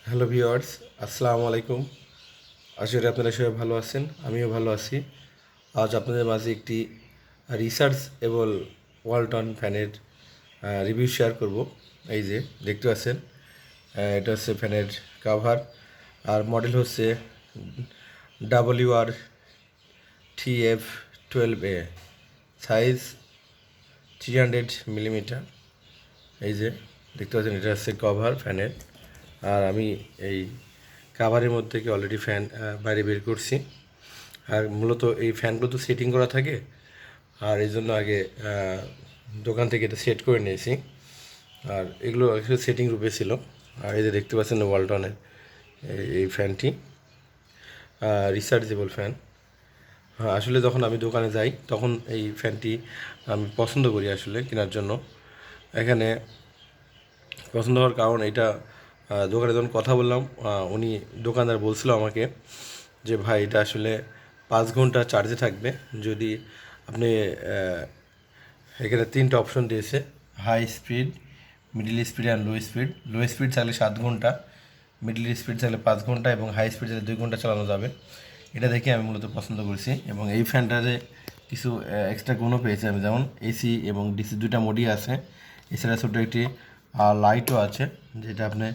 Hello viewers, আসসালামু আলাইকুম। আশা করি আপনারা সবাই ভালো আছেন, আমিও ভালো আছি। আজ আপনাদের মাঝে একটি রিসার্চেবল ওয়ালটন ফ্যানের রিভিউ শেয়ার করব। এই যে দেখতে পাচ্ছেন, এটা হচ্ছে ফ্যানের কাভার, আর মডেল হচ্ছে WR TF12A, সাইজ 300 মিলিমিটার। এই যে দেখতে পাচ্ছেন, এটা হচ্ছে কভার ফ্যানের। আর আমি এই কাভারের মধ্যে থেকে অলরেডি ফ্যান বাইরে বের করছি। আর মূলত এই ফ্যানগুলো তো সেটিং করা থাকে, আর এই জন্য আগে দোকান থেকে এটা সেট করে নিয়েছি। আর এগুলো সেটিং রূপে ছিল। আর এই যে দেখতে পাচ্ছেন ওয়ালটনের এই ফ্যানটি রিচার্জেবল ফ্যান। হ্যাঁ, আসলে যখন আমি দোকানে যাই তখন এই ফ্যানটি আমি পছন্দ করি আসলে কেনার জন্য। এখানে পছন্দ হওয়ার কারণ এটা, দোকানে যখন কথা বললাম, উনি দোকানদার বলছিল আমাকে যে ভাই এটা আসলে 5 ঘন্টা চার্জে থাকবে। যদি আপনি এখানে 3টা অপশন দিয়েছে: high speed, middle speed and low speed. Low speed চাইলে 7 ঘন্টা, মিডিল স্পিড চাইলে 5 ঘন্টা এবং হাই স্পিড চাইলে 2 ঘন্টা চালানো যাবে। এটা দেখে আমি মূলত পছন্দ করেছি। এবং এই ফ্যানটারে কিছু এক্সট্রা গুণও পেয়েছি আমি, যেমন এসি এবং ডিসি দুইটা মোডই আছে। এছাড়া ছোটো একটি লাইটও আছে, যেটা আপনি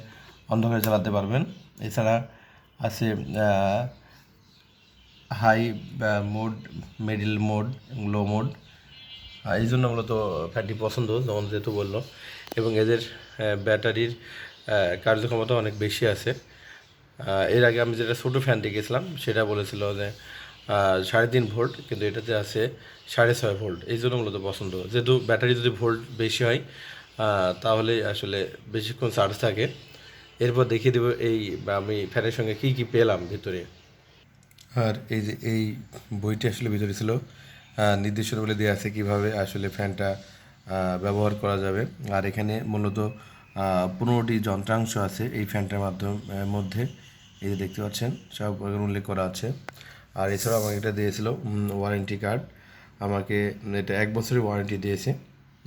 অন্ধকারে চালাতে পারবেন। এছাড়া আছে হাই মোড, মিডল মোড, লো মোড। এই জন্য মূলত ফ্যানটি পছন্দ, যেমন যেহেতু বললো। এবং এদের ব্যাটারির কার্যক্ষমতা অনেক বেশি আছে। এর আগে আমি যেটা ছোটো ফ্যান দেখেছিলাম সেটা বলেছিল যে 3.5 ভোল্ট, কিন্তু এটাতে আছে 6.5 ভোল্ট। এই জন্য মূলত পছন্দ, যেহেতু ব্যাটারি যদি ভোল্ট বেশি হয় তাহলে আসলে বেশিক্ষণ চার্জ থাকে। এরপর দেখিয়ে দেবো আমি ফ্যানের সঙ্গে কী কী পেলাম ভিতরে। আর এই যে এই বইটি আসলে ভিতরে ছিল, নির্দেশনাবলী দেওয়া আছে কীভাবে আসলে ফ্যানটা ব্যবহার করা যাবে। আর এখানে মূলত 15টি যন্ত্রাংশ আছে এই ফ্যানটার মধ্যে। এই যে দেখতে পাচ্ছেন, সব উল্লেখ করা আছে। আর এছাড়াও আমাকে এটা দিয়েছিল ওয়ারেন্টি কার্ড। আমাকে এটা 1 বছরের ওয়ারেন্টি দিয়েছে।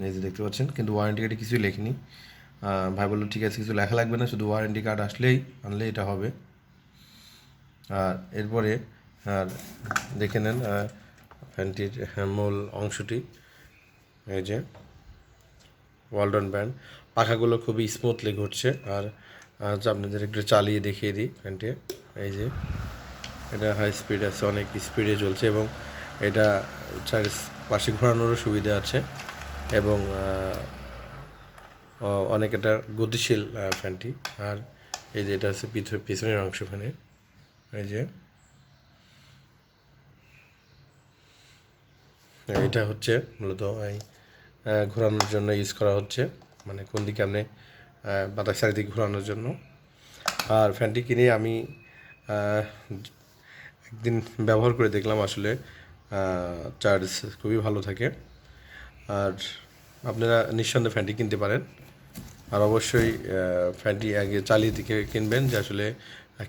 এই যে দেখতে পাচ্ছেন, কিন্তু ওয়ারেন্টি কার্ডে কিছুই লেখেনি। ভাই বললো ঠিক আছে, কিছু লেখা লাগবে না, শুধু ওয়ারেন্টি কার্ড আনলে এটা হবে। আর এরপরে আর দেখে নেন ফ্যানটির মূল অংশটি। এই যে ওয়ালটন ব্র্যান্ড, পাখাগুলো খুবই স্মুথলি ঘুরছে। আর আপনাদের একটু চালিয়ে দেখিয়ে দিই ফ্যানটি। এই যে এটা হাই স্পিড আছে, অনেক স্পিডে চলছে, এবং এটা পাশে ঘোরানোরও সুবিধা আছে। এবং অনেক এটা গতিশীল ফ্যানটি। আর এই যে এটা হচ্ছে পিছনের অংশ ফ্যানে। এই যে এটা হচ্ছে মূলত এই ঘোরানোর জন্য ইউজ করা হচ্ছে, মানে কোন দিকে আপনি বাতাস চারিদিকে ঘোরানোর জন্য। আর ফ্যানটি কিনে আমি একদিন ব্যবহার করে দেখলাম, আসলে চার্জ খুবই ভালো থাকে। আর আপনারা নিঃসন্দেহে ফ্যানটি কিনতে পারেন। আর অবশ্যই ফ্যানটি আগে চালিয়ে দিকে কিনবেন যে আসলে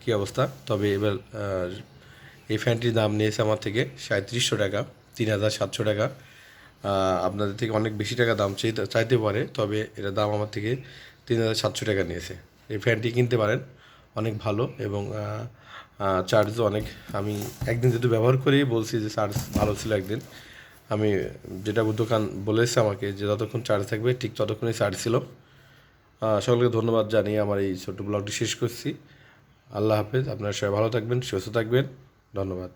কী অবস্থা। তবে এবার এই ফ্যানটির দাম নিয়েছে আমার থেকে 3700 টাকা, 3700 টাকা। আপনাদের থেকে অনেক বেশি টাকা দাম চাইতে পারে, তবে এটার দাম আমার থেকে 3700 টাকা নিয়েছে। এই ফ্যানটি কিনতে পারেন, অনেক ভালো। এবং চার্জও অনেক, আমি একদিন যেহেতু ব্যবহার করেই বলছি যে চার্জ ভালো ছিল। একদিন আমি যেটা দোকান বলেছে আমাকে যে যতক্ষণ চার্জ থাকবে ঠিক ততক্ষণই চার্জ ছিল। সকলকে ধন্যবাদ জানিয়ে আমার এই ছোট্ট ব্লগটি শেষ করছি। আল্লাহ হাফেজ, আপনারা সবাই ভালো থাকবেন, সুস্থ থাকবেন। ধন্যবাদ।